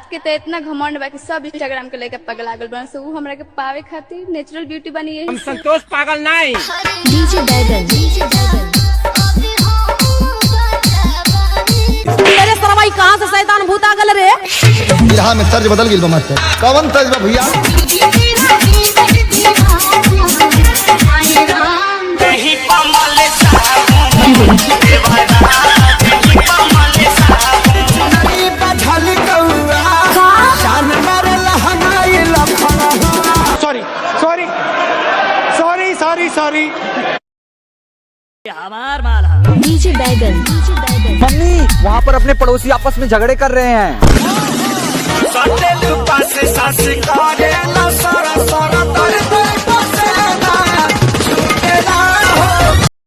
बात के तो इतना घमंड बा कि सब इंस्टाग्राम के लेके पगला गल बन से उ हमरा के पावे खातिर नेचुरल ब्यूटी बनी है। हम संतोष पागल नहीं। डीजे बैगन तेरे सरवाई कहां से शैतान भूत आ गल रे? बिरहा में तर्ज बदल गेल बा मास्टर। कौन तर्ज बा भैया? सॉरी हमार माल डीजे बैगन मम्मी वहाँ पर अपने पड़ोसी आपस में झगड़े कर रहे हैं।